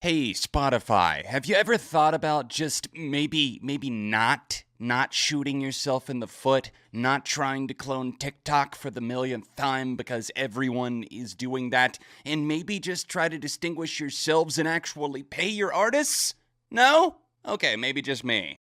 Hey, Spotify, have you ever thought about just maybe not shooting yourself in the foot, not trying to clone TikTok for the millionth time because everyone is doing that, and maybe just try to distinguish yourselves and actually pay your artists? No? Okay, maybe just me.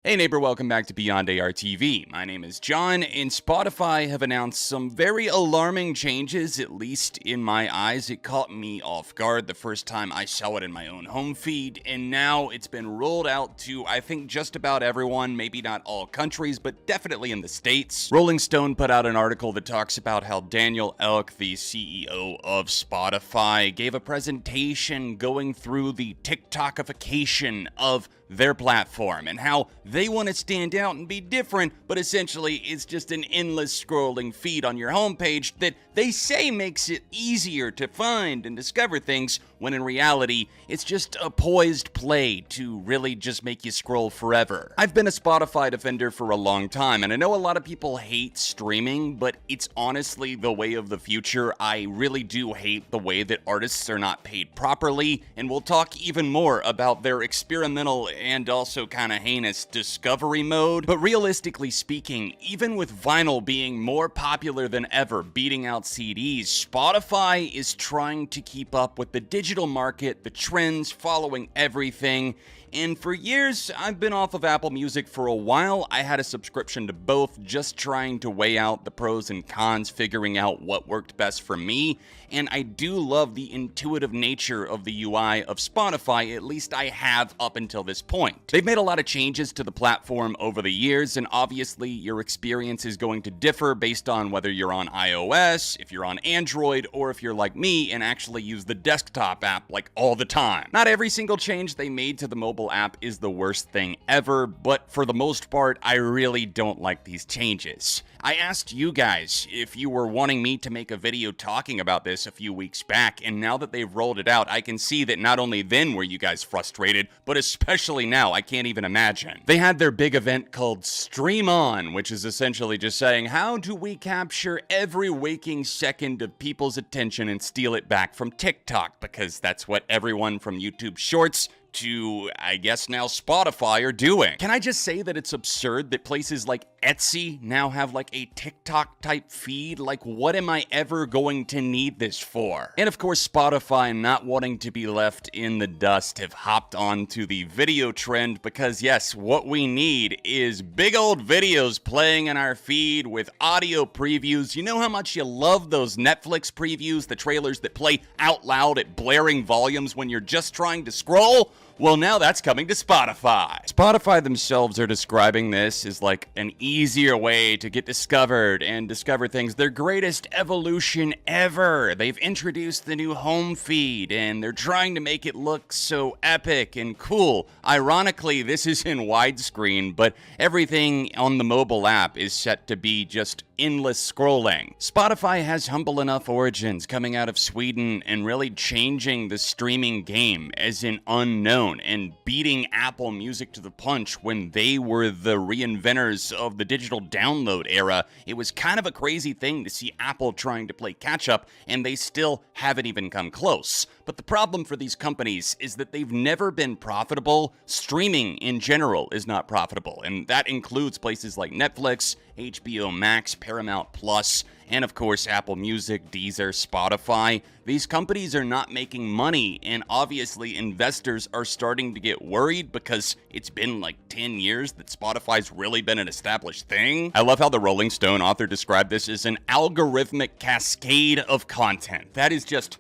Hey neighbor, welcome back to Beyond ARTV. My name is John, and Spotify have announced some very alarming changes, at least in my eyes. It caught me off guard the first time I saw it in my own home feed, and now it's been rolled out to, I think, just about everyone, maybe not all countries, but definitely in the States. Rolling Stone put out an article that talks about how Daniel Ek, the CEO of Spotify, gave a presentation going through the TikTokification of their platform and how they want to stand out and be different, but essentially it's just an endless scrolling feed on your homepage that they say makes it easier to find and discover things, when in reality it's just a poised play to really just make you scroll forever. I've been a Spotify defender for a long time, and I know a lot of people hate streaming, but it's honestly the way of the future. I really do hate the way that artists are not paid properly, and we'll talk even more about their experimental and also kind of heinous discovery mode. But realistically speaking, even with vinyl being more popular than ever, beating out CDs, Spotify is trying to keep up with the digital market, the trends, following everything. And for years, I've been off of Apple Music for a while. I had a subscription to both, just trying to weigh out the pros and cons, figuring out what worked best for me. And I do love the intuitive nature of the UI of Spotify, at least I have up until this point. They've made a lot of changes to the platform over the years, and obviously your experience is going to differ based on whether you're on iOS, if you're on Android, or if you're like me and actually use the desktop app like all the time. Not every single change they made to the mobile app is the worst thing ever, but for the most part, I really don't like these changes. I asked you guys if you were wanting me to make a video talking about this a few weeks back, and now that they've rolled it out, I can see that not only then were you guys frustrated, but especially now, I can't even imagine. They had their big event called Stream On, which is essentially just saying, how do we capture every waking second of people's attention and steal it back from TikTok? Because that's what everyone from YouTube Shorts to, I guess now, Spotify are doing. Can I just say that it's absurd that places like Etsy now have like a TikTok type feed? Like, what am I ever going to need this for? And of course, Spotify, not wanting to be left in the dust, have hopped onto the video trend because yes, what we need is big old videos playing in our feed with audio previews. You know how much you love those Netflix previews, the trailers that play out loud at blaring volumes when you're just trying to scroll? Well, now that's coming to Spotify. Spotify themselves are describing this as like an easier way to get discovered and discover things. Their greatest evolution ever. They've introduced the new home feed and they're trying to make it look so epic and cool. Ironically, this is in widescreen, but everything on the mobile app is set to be just endless scrolling. Spotify has humble enough origins, coming out of Sweden and really changing the streaming game as an unknown and beating Apple Music to the punch when they were the reinventors of the digital download era. It was kind of a crazy thing to see Apple trying to play catch up, and they still haven't even come close. But the problem for these companies is that they've never been profitable. Streaming in general is not profitable, and that includes places like Netflix, HBO Max, Paramount Plus, and of course Apple Music, Deezer, Spotify. These companies are not making money, and obviously investors are starting to get worried because it's been like 10 years that Spotify's really been an established thing. I love how the Rolling Stone author described this as an algorithmic cascade of content. That is just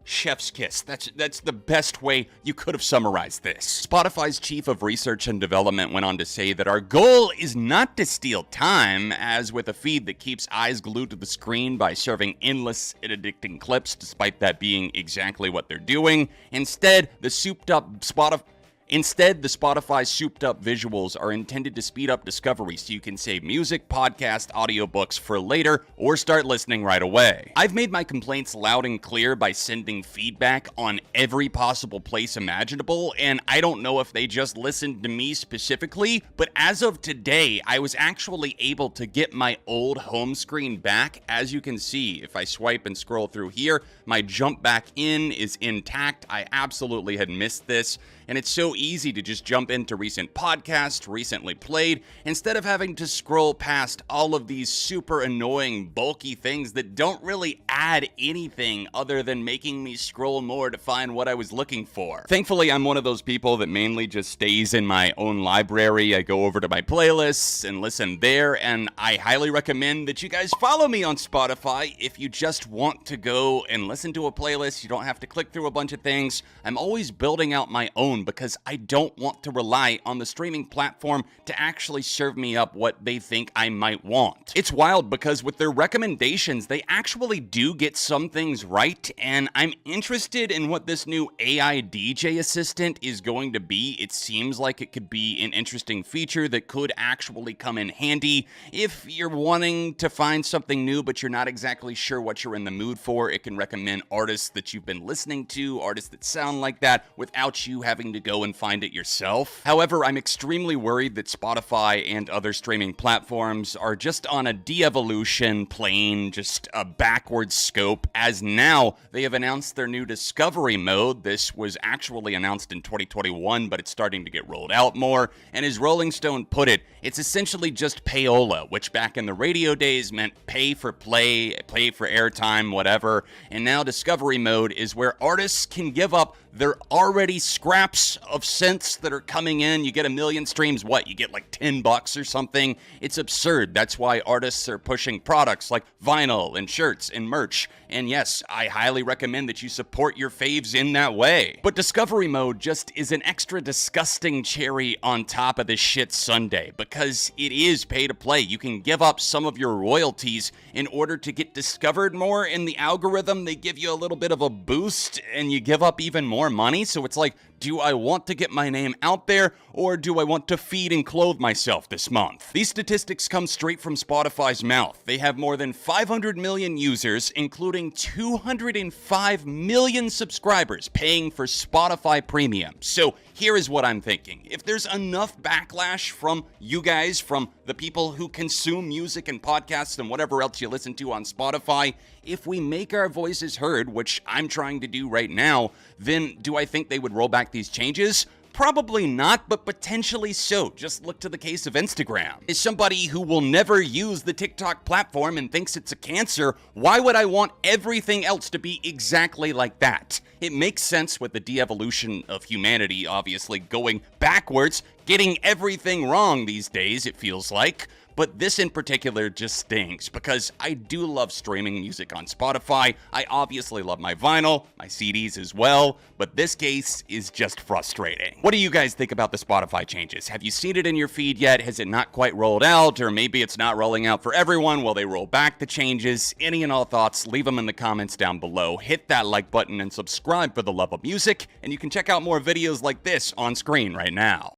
chef's kiss. That's the best way you could have summarized this. Spotify's chief of research and development went on to say that our goal is not to steal time, as with a feed that keeps eyes glued to the screen by serving endless and addicting clips, despite that being exactly what they're doing. Instead, the souped up Spotify... Instead, the Spotify souped-up visuals are intended to speed up discovery so you can save music, podcast, audiobooks for later, or start listening right away. I've made my complaints loud and clear by sending feedback on every possible place imaginable, and I don't know if they just listened to me specifically, but as of today, I was actually able to get my old home screen back. As you can see, if I swipe and scroll through here, my jump back in is intact. I absolutely had missed this, and it's so easy to just jump into recent podcasts, recently played, instead of having to scroll past all of these super annoying, bulky things that don't really add anything other than making me scroll more to find what I was looking for. Thankfully, I'm one of those people that mainly just stays in my own library. I go over to my playlists and listen there, and I highly recommend that you guys follow me on Spotify if you just want to go and listen to a playlist. You don't have to click through a bunch of things. I'm always building out my own because I don't want to rely on the streaming platform to actually serve me up what they think I might want. It's wild because with their recommendations, they actually do get some things right, and I'm interested in what this new AI DJ assistant is going to be. It seems like it could be an interesting feature that could actually come in handy if you're wanting to find something new but you're not exactly sure what you're in the mood for. It can recommend artists that you've been listening to, artists that sound like that, without you having to go and find it yourself. However, I'm extremely worried that Spotify and other streaming platforms are just on a de-evolution plane, just a backwards scope, as now they have announced their new discovery mode. This was actually announced in 2021, but it's starting to get rolled out more, and as Rolling Stone put it, it's essentially just payola, which back in the radio days meant pay for play, pay for airtime, whatever, and now discovery mode is where artists can give up their already scraps of cents that are coming in. You get 1 million streams, what? You get like $10 or something? It's absurd. That's why artists are pushing products like vinyl and shirts and merch. And yes, I highly recommend that you support your faves in that way. But discovery mode just is an extra disgusting cherry on top of this shit sundae, because it is pay to play. You can give up some of your royalties in order to get discovered more in the algorithm. They give you a little bit of a boost and you give up even more money. So it's like, do I want to get my name out there, or do I want to feed and clothe myself this month? These statistics come straight from Spotify's mouth. They have more than 500 million users, including 205 million subscribers paying for Spotify Premium. So here is what I'm thinking. If there's enough backlash from you guys, from the people who consume music and podcasts and whatever else you listen to on Spotify, if we make our voices heard, which I'm trying to do right now, then do I think they would roll back these changes? Probably not, but potentially so. Just look to the case of Instagram. As somebody who will never use the TikTok platform and thinks it's a cancer, why would I want everything else to be exactly like that? It makes sense with the de-evolution of humanity, obviously going backwards, getting everything wrong these days, it feels like. But this in particular just stings, because I do love streaming music on Spotify. I obviously love my vinyl, my CDs as well, but this case is just frustrating. What do you guys think about the Spotify changes? Have you seen it in your feed yet? Has it not quite rolled out? Or maybe it's not rolling out for everyone? Will they roll back the changes? Any and all thoughts, leave them in the comments down below. Hit that like button and subscribe for the love of music, and you can check out more videos like this on screen right now.